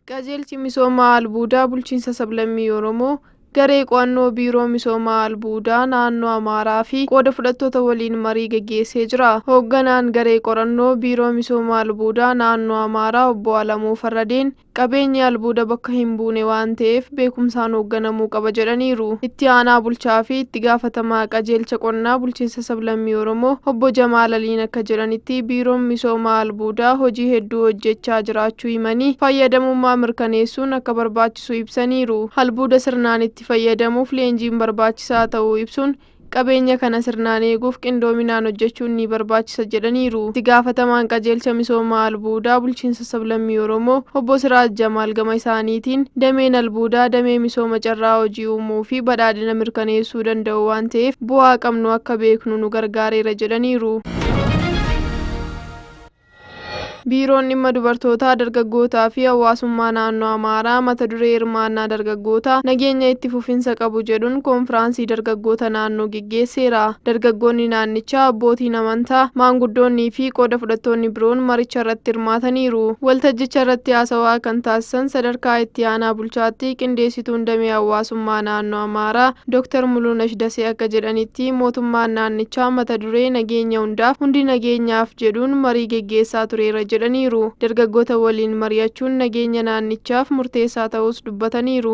Qajeelchi misoomaa albuudaa bulchiinsa sablammii Oromoo garee qo'annoo biiroo misoomaa albuudaa naannoo Amaaraa fi qooda fudhattoota waliin marii gaggeessee jira. Hoogganaan garee qorannoo biiroo misoomaa albuudaa naannoo Amaaraa obbo Alamuu Farradeen qabeenyi albuuda bakka hin buune waan ta'eef beekumsaan hoogganamuu qaba jedhaniiru. Itti aanaa bulchaa fi itti gaafatamaa qajeelcha qonnaa bulchiinsa sablammii Oromoo obbo Jamaal Aliin akka jedhanitti biiroon misoomaa albuudaa hojii hedduu hojjechaa jiraachuu himanii fayyadamummaa mirkaneessuun akka barbaachisu ibsaniiru. Albuuda sirnaan itti fayyadamuuf leenjiin barbaachisaa ta'uu ibsuun qabeenya kana sirnaan eeguuf qindoominaan hojjechuun ni barbaachisa jedhaniiru. Itti gaafatamaan qajeelcha misoomaa albuudaa bulchiinsa sablammii Oromoo obbo Siraaj Jamaal gama isaaniitiin dameen albuudaa damee misooma carraa hojii uumuu fi badhaadhina mirkaneessuu danda'u waan ta'eef bu'aa qabnu akka beeknu nu gargaareera jedhaniiru. Biiroon dhimma dubartootaa dargaggootaa fi hawaasummaa naannoo Amaaraa mata duree hirmaannaa dargaggootaa nageenya itti fufinsa qabu jedhuun koonfiraansii dargaggoota naannoo gaggeesseera. Dargaggoonni naannichaa, abbootiin amantaa, maanguddoonnii fi qooda fudhattoonni biroon maricha irratti hirmaataniiru. Waltajjicha irratti haasawaa kan taasisan sadarkaa itti aanaa bulchaatti qindeessituun damee hawaasummaa naannoo Amaaraa Dr. Muluunash Dasee akka jedhanitti mootummaan naannichaa mata duree nageenya hundaaf hundi nageenyaaf jedhuun marii gaggeessaa tureera jedhaniiru. Dargaggoota waliin mari'achuun nageenya naannichaaf murteessaa ta'us dubbataniiru.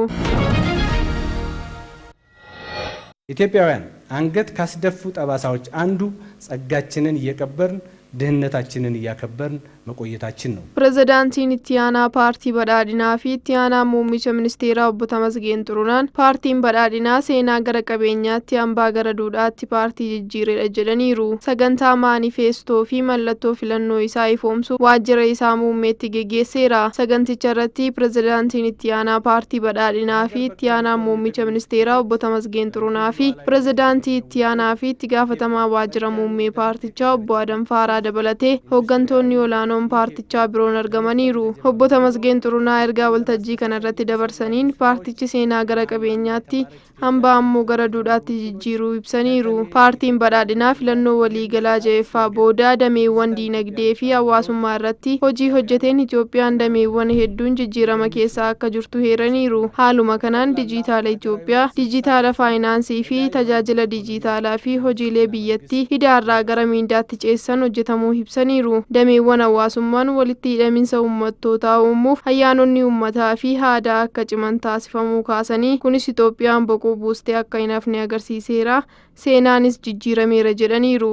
ኢትዮጵያውያን አንገት ካስደፉ ጠባሳዎች አንዱ ጸጋችንን እየቀበርን ድህነታችንን እያከበርን መቆየታችን ነው። ፕሬዝዳንቲን itti aanaa paartii badhaadhinaa fi itti aanaa muummicha ministeeraa obbo Tamasgeen Xurunaan paartiin badhaadhinaa seenaa gara qabeenyaatti hambaa gara duudhaatti paartii jijjiiredha jedhaniiru. Sagantaa maanifeestoo fi mallattoo filannoo isaa ifoomsu waajjira isaa muummeetti gaggeesseera. Saganticha irratti ፕሬዝዳንቲin itti aanaa paartii badhaadhinaa fi itti aanaa muummicha ministeeraa obbo Tamasgeen Xurunaa fi ፕሬዝዳንtii itti aanaa fi itti gaafatamaa waajjira muummee paartichaa obbo Adam Faaraa dabalatee hooggantoonni olaanoo paartichaa biroon argamaniiru. Obbo Tamasgeen Xurunaa ergaa waltajjii kana irratti dabarsaniin paartichi seenaa gara qabeenyaatti hambaa ammoo gara duudhaatti jijjiiruu ibsaniiru. Paartiin badhaadhinaa filannoo waliigalaa ja'eeffaa booda dameewwan diinagdee fi hawaasummaa irratti hojii hojjeteen Itoophiyaan dameewwan hedduun jijjiirama keessa akka jirtu heeraniiru. Haaluma kanaan dijitaala Itoophiyaa, dijitaala faayinaansii fi tajaajila dijitaalaa fi hojiilee biyyattii hidaarraa gara miindaatti ceessan hojjetamuu ibsaniiru. Dameewwan hawaasummaan walitti hidhaminsa uummattootaa uumuuf ayyaanonni uummataa fi aadaa akka ciman taasifamuu kaasanii kunis Itoophiyaan boqoo buustee akka hin hafne agarsiiseera. Seenaanis jijjiirameera jedhaniiru.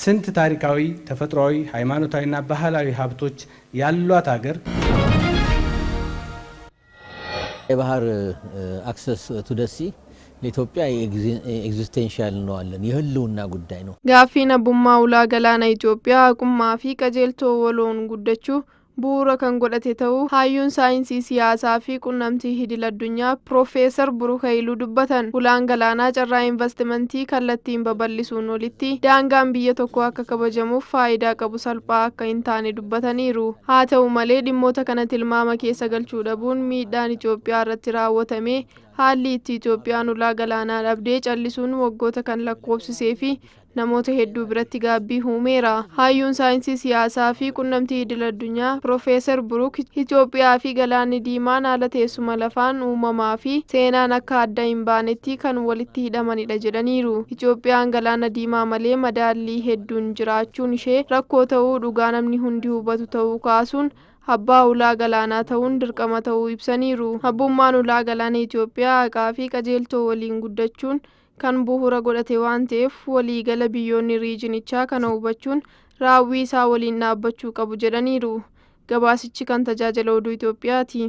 ስንት ታሪካዊ፣ ተፈጥሯዊ፣ ሃይማኖታዊና ባህላዊ ሀብቶች ያሏት ሀገር የባህር አክሰስ ቱ ደሲ ለኢትዮጵያ ኤግዚስቴንሻል ነው አለን የህልውና ጉዳይ ነው። ጋፊን አቡማ ውላ ገላና ኢትዮጵያ አቁማ ፊ ቀጀልቶ ወሎን ጉደቹ bu'uura kan godhate ta'uu hayyuun saayinsii siyaasaa fi qunnamtii idil addunyaa Piroofeesar Buruk Haayiluu dubbatan. Ulaan galaanaa carraa investimentii kallattiin babal'isuun olitti daangaan biyya tokko akka kabajamuuf faayidaa qabu salphaa akka hin taane dubbataniiru. Haa ta'u malee dhimmoota kana tilmaama keessa galchuu dhabuun miidhaan Itoophiyaa irratti raawwatame haalli itti Itoophiyaan ulaa galaanaa dhabdee callisuun waggoota kan lakkoofsisee fi namoota hedduu biratti gaabbii uumeera. Hayyuun saayinsii siyaasaa fi qunnamtii idil addunyaa Piroofeesar Buruk Itoophiyaa fi galaanni diimaan haala teessuma lafaan uumamaa fi seenaan akka adda hin baanetti kan walitti hidhamanidha jedhaniiru. Itoophiyaan galaana diimaa malee madaallii hedduun jiraachuun ishee rakkoo ta'uu dhugaa namni hundi hubatu ta'uu kaasuun abbaa ulaa galaanaa ta'uun dirqama ta'uu ibsaniiru. Abbummaan ulaa galaana Itoophiyaa haqaa fi qajeeltoo waliin guddachuun kan bu'uura godhate waan ta'eef waliigala biyyoonni riijinichaa kana hubachuun raawwii isaa waliin dhaabbachuu qabu jedhaniiru. Gabaasichi kan tajaajila oduu Itoophiyaati.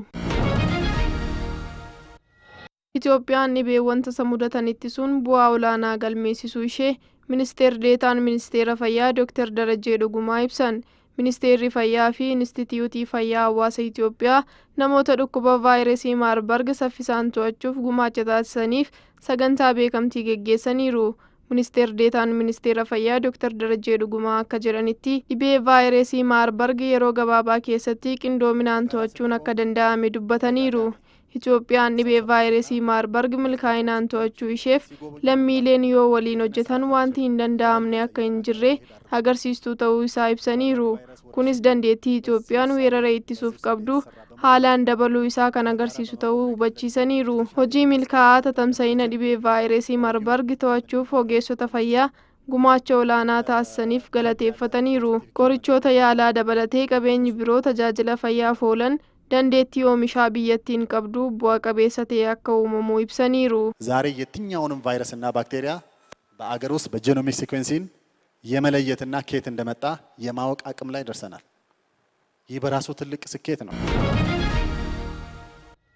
Itoophiyaan dhibeewwan tasa mudatan ittisuun bu'aa olaanaa galmeessisuu ishee ministeerri deetaan ministeera fayyaa Dr. Darajjee Dhugumaa ibsan. Ministeerri fayyaa fi Inistitiyuutii Fayyaa Hawaasa Itoophiyaa namoota dhukkuba vaayirasii Maarbarg saffisaan to'achuuf gumaacha taasisaniif sagantaa beekamtii gaggeessaniiru. Ministeerri deetaan ministeera fayyaa Dr. Darajjee Dhugumaa akka jedhanitti dhibee vaayirasii Maarbarg yeroo gabaabaa keessatti qindoominaan to'achuun akka danda'ame dubbataniiru. Itoophiyaan dhibee vaayirasii Maarbarg milkaa'inaan to'achuu isheef lammiileen yoo waliin hojjetan wanti hin danda'amne akka hin jirre agarsiistuu ta'uu isaa ibsaniiru. Kunis dandeettii Itoophiyaan weerara ittisuuf qabdu haalaan dabaluu isaa kan agarsiisu ta'uu hubachiisaniiru. Hojii milkaa'aa tatamsa'ina dhibee vaayirasii Maarbarg to'achuuf ogeessota fayyaa gumaacha olaanaa taasisaniif galateeffataniiru. Qorichoota yaalaa dabalatee qabeenyi biroo tajaajila fayyaaf oolan dandeettii oomishaa biyyattiin qabdu bu'a qabeessa ta'e akka uumamu ibsaniiru. ዛሬ የትኛውንም ቫይረስና ባክቴሪያ በአገር ውስጥ በጄኖሚክ ሲኩዌንሲንግ የመለየትና ከየት እንደመጣ የማወቅ አቅም ላይ ደርሰናል። ይህ በራሱ ትልቅ ስኬት ነው።